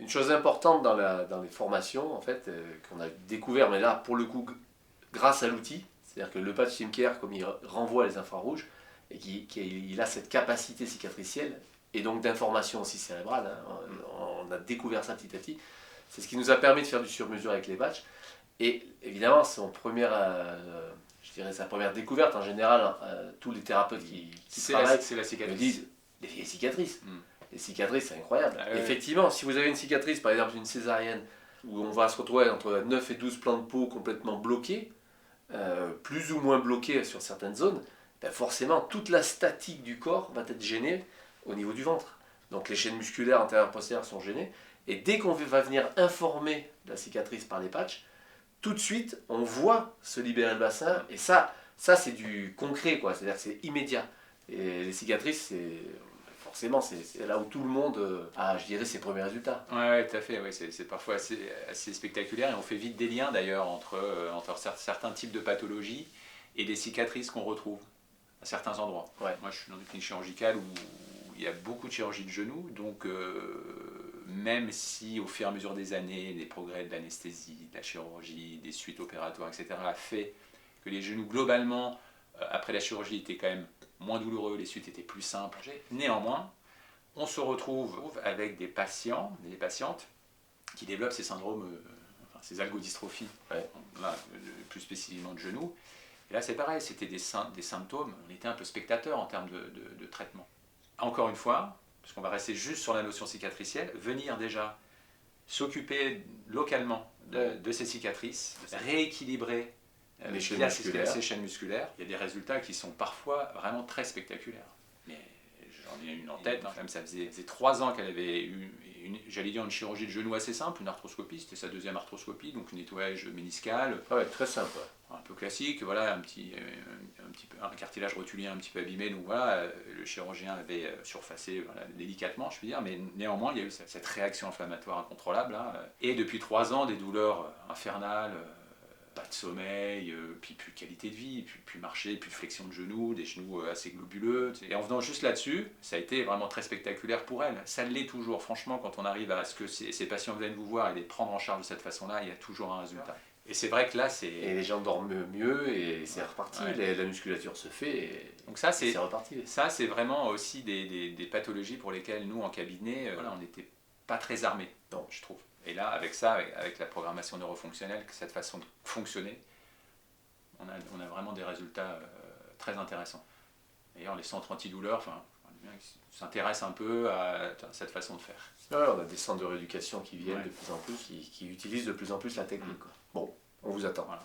Une chose importante dans les formations, en fait, qu'on a découvert, mais là, pour le coup, grâce à l'outil, c'est-à-dire que le patch SimCare, comme il renvoie les infrarouges, et qu'il a cette capacité cicatricielle, et donc d'information aussi cérébrale, hein, on a découvert ça petit à petit, c'est ce qui nous a permis de faire du sur-mesure avec les patchs. Et évidemment, je dirais sa première découverte, en général, tous les thérapeutes qui travaillent c'est la me cicatrice. disent les cicatrices. Mm. Les cicatrices, c'est incroyable. Ah ouais. Effectivement, si vous avez une cicatrice, par exemple une césarienne, où on va se retrouver entre 9 et 12 plans de peau complètement bloqués, plus ou moins bloqués sur certaines zones, ben forcément toute la statique du corps va être gênée au niveau du ventre. Donc les chaînes musculaires antérieures postérieures sont gênées. Et dès qu'on va venir informer la cicatrice par les patchs, tout de suite, on voit se libérer le bassin. Et ça c'est du concret, quoi. C'est-à-dire que c'est immédiat. Et les cicatrices, forcément, c'est là où tout le monde a, je dirais, ses premiers résultats. Ouais, tout à fait. Ouais, c'est parfois assez spectaculaire et on fait vite des liens d'ailleurs entre certains types de pathologies et les cicatrices qu'on retrouve à certains endroits. Ouais. Moi, je suis dans une clinique chirurgicale où il y a beaucoup de chirurgie de genoux, donc même si au fur et à mesure des années, les progrès de l'anesthésie, de la chirurgie, des suites opératoires, etc., a fait que les genoux globalement, après la chirurgie, étaient quand même moins douloureux, les suites étaient plus simples. Néanmoins, on se retrouve avec des patients, des patientes qui développent ces syndromes, ces algodystrophies, Ouais. là, plus spécifiquement de genoux. Et là, c'est pareil, c'était des symptômes, on était un peu spectateurs en termes de traitement. Encore une fois, parce qu'on va rester juste sur la notion cicatricielle, venir déjà s'occuper localement de ces cicatrices, rééquilibrer Les chaînes musculaires. ces chaînes musculaires. Il y a des résultats qui sont parfois vraiment très spectaculaires. Mais j'en ai une en tête, hein. Même ça faisait 3 ans qu'elle avait eu, j'allais dire, une chirurgie de genou assez simple, une arthroscopie, c'était sa deuxième arthroscopie, donc un nettoyage méniscal. Ah ouais, très simple. Un peu classique, voilà, un cartilage rotulien un petit peu abîmé, donc voilà, le chirurgien avait surfacé, voilà, délicatement, je peux dire, mais néanmoins, il y a eu cette réaction inflammatoire incontrôlable, hein, et depuis 3 ans, des douleurs infernales, pas de sommeil, puis plus de qualité de vie, plus marcher, plus de flexion de genoux, des genoux assez globuleux, et en venant juste là-dessus, ça a été vraiment très spectaculaire pour elle. Ça l'est toujours, franchement, quand on arrive à ce que ces patients viennent vous voir et les prendre en charge de cette façon-là, il y a toujours un résultat. Et c'est vrai que là, c'est... Et les gens dorment mieux et c'est reparti. Ouais. La musculature se fait et Donc ça, c'est reparti. Ça, c'est vraiment aussi des pathologies pour lesquelles nous, en cabinet, voilà, on n'était pas très armés, Non. je trouve. Et là, avec ça, avec la programmation neurofonctionnelle, cette façon de fonctionner, on a vraiment des résultats très intéressants. D'ailleurs, les centres antidouleurs s'intéressent un peu à cette façon de faire. Ouais, on a des centres de rééducation qui viennent de plus en plus, qui utilisent de plus en plus la technique. Quoi. Bon, on vous attend. Voilà.